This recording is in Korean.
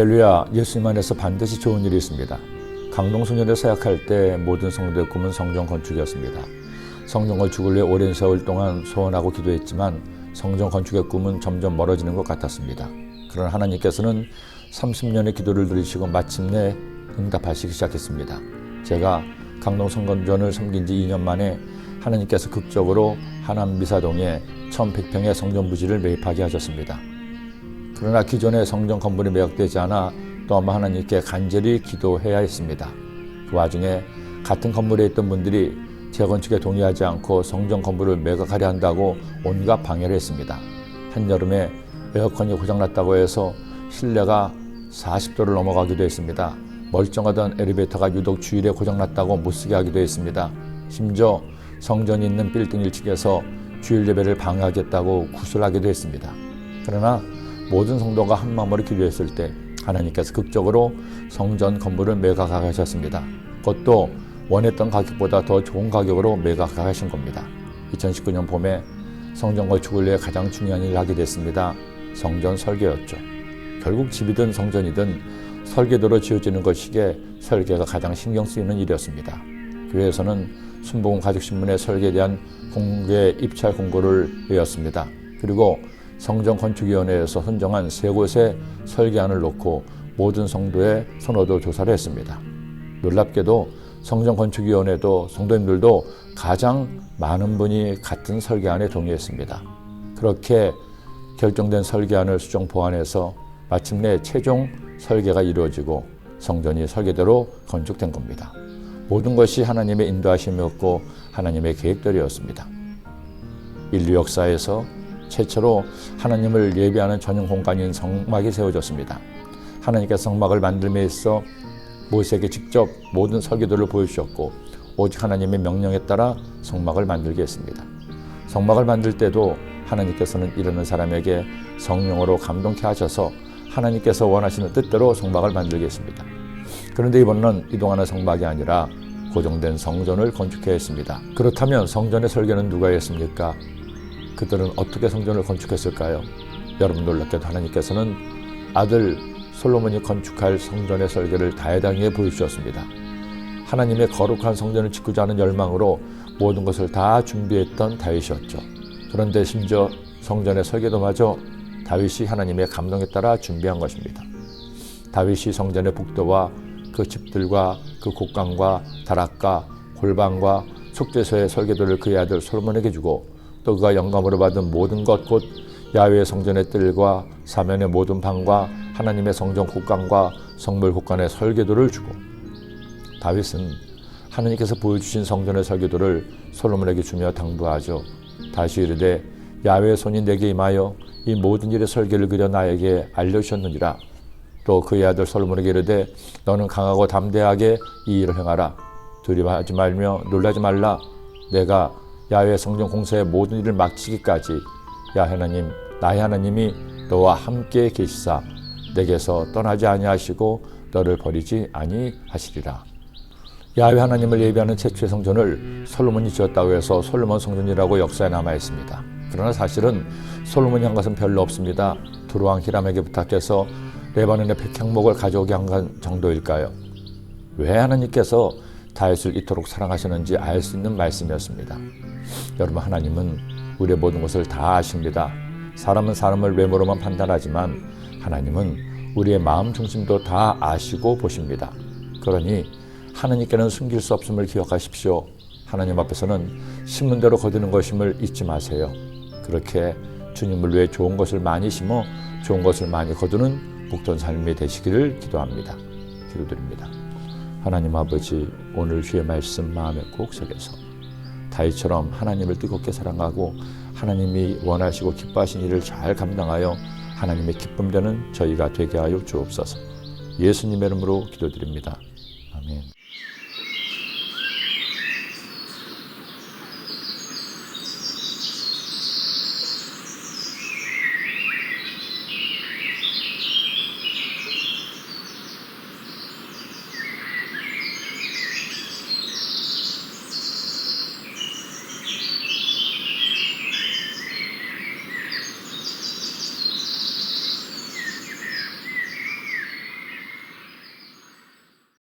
할렐루야, 예수님 안에서 반드시 좋은 일이 있습니다. 강동소년에 사역할 때 모든 성도의 꿈은 성전 건축이었습니다. 성전 건축을 위해 오랜 세월 동안 소원하고 기도했지만 성전 건축의 꿈은 점점 멀어지는 것 같았습니다. 그러나 하나님께서는 30년의 기도를 들으시고 마침내 응답하시기 시작했습니다. 제가 강동성전을 섬긴 지 2년 만에 하나님께서 극적으로 하남 미사동에 1100평의 성전 부지를 매입하게 하셨습니다. 그러나 기존의 성전 건물이 매각되지 않아 또 한번 하나님께 간절히 기도해야 했습니다. 그 와중에 같은 건물에 있던 분들이 재건축에 동의하지 않고 성전 건물을 매각하려 한다고 온갖 방해를 했습니다. 한여름에 에어컨이 고장났다고 해서 실내가 40도를 넘어가기도 했습니다. 멀쩡하던 엘리베이터가 유독 주일에 고장났다고 못쓰게 하기도 했습니다. 심지어 성전이 있는 빌딩 1층에서 주일 예배를 방해하겠다고 구술하기도 했습니다. 그러나 모든 성도가 한마음으로 기도했을 때 하나님께서 극적으로 성전 건물을 매각하게 하셨습니다. 그것도 원했던 가격보다 더 좋은 가격으로 매각하게 하신 겁니다. 2019년 봄에 성전 건축을 위해 가장 중요한 일을 하게 됐습니다. 성전 설계였죠. 결국 집이든 성전이든 설계도로 지어지는 것이기에 설계가 가장 신경 쓰이는 일이었습니다. 교회에서는 순복음 가족신문의 설계에 대한 공개 입찰 공고를 내었습니다. 그리고 성전건축위원회에서 선정한 3곳의 설계안을 놓고 모든 성도의 선호도 조사를 했습니다. 놀랍게도 성전건축위원회도 성도님들도 가장 많은 분이 같은 설계안에 동의했습니다. 그렇게 결정된 설계안을 수정 보완해서 마침내 최종 설계가 이루어지고 성전이 설계대로 건축된 겁니다. 모든 것이 하나님의 인도하심이었고 하나님의 계획대로였습니다. 인류 역사에서 최초로 하나님을 예배하는 전용 공간인 성막이 세워졌습니다. 하나님께서 성막을 만들며 있어 모세에게 직접 모든 설계도를 보여주셨고 오직 하나님의 명령에 따라 성막을 만들게 했습니다. 성막을 만들 때도 하나님께서는 이르는 사람에게 성령으로 감동케 하셔서 하나님께서 원하시는 뜻대로 성막을 만들게 했습니다. 그런데 이번은 이동하는 성막이 아니라 고정된 성전을 건축해야 했습니다. 그렇다면 성전의 설계는 누가 했습니까? 그들은 어떻게 성전을 건축했을까요? 여러분 놀랍게도 하나님께서는 아들 솔로몬이 건축할 성전의 설계를 다해당하게 보여주셨습니다. 하나님의 거룩한 성전을 짓고자 하는 열망으로 모든 것을 다 준비했던 다윗이었죠. 그런데 심지어 성전의 설계도마저 다윗이 하나님의 감동에 따라 준비한 것입니다. 다윗이 성전의 북도와 그 집들과 그 곡간과 다락과 골방과 속죄소의 설계도를 그의 아들 솔로몬에게 주고 또 그가 영감으로 받은 모든 것 곧 야훼의 성전의 뜰과 사면의 모든 방과 하나님의 성전 곡간과 성물 곡간의 설계도를 주고 다윗은 하나님께서 보여주신 성전의 설계도를 솔로몬에게 주며 당부하죠. 다시 이르되 야훼의 손이 내게 임하여 이 모든 일의 설계를 그려 나에게 알려주셨느니라. 또 그의 아들 솔로몬에게 이르되 너는 강하고 담대하게 이 일을 행하라. 두려워하지 말며 놀라지 말라. 내가 야훼 성전 공사의 모든 일을 마치기까지 나의 하나님이 너와 함께 계시사 내게서 떠나지 아니하시고 너를 버리지 아니하시리라. 야훼 하나님을 예배하는 최초의 성전을 솔로몬이 지었다고 해서 솔로몬 성전이라고 역사에 남아 있습니다. 그러나 사실은 솔로몬이 한 것은 별로 없습니다. 두로왕 히람에게 부탁해서 레바논의 백향목을 가져오게 한 정도일까요? 왜 하나님께서 다윗을 이토록 사랑하시는지 알 수 있는 말씀이었습니다. 여러분, 하나님은 우리의 모든 것을 다 아십니다. 사람은 사람을 외모로만 판단하지만 하나님은 우리의 마음 중심도 다 아시고 보십니다. 그러니 하나님께는 숨길 수 없음을 기억하십시오. 하나님 앞에서는 심은 대로 거두는 것임을 잊지 마세요. 그렇게 주님을 위해 좋은 것을 많이 심어 좋은 것을 많이 거두는 복된 삶이 되시기를 기도합니다. 기도드립니다. 하나님 아버지, 오늘 주의 말씀 마음에 꼭 새겨서 다윗처럼 하나님을 뜨겁게 사랑하고 하나님이 원하시고 기뻐하신 일을 잘 감당하여 하나님의 기쁨 되는 저희가 되게 하여 주옵소서. 예수님의 이름으로 기도드립니다. 아멘.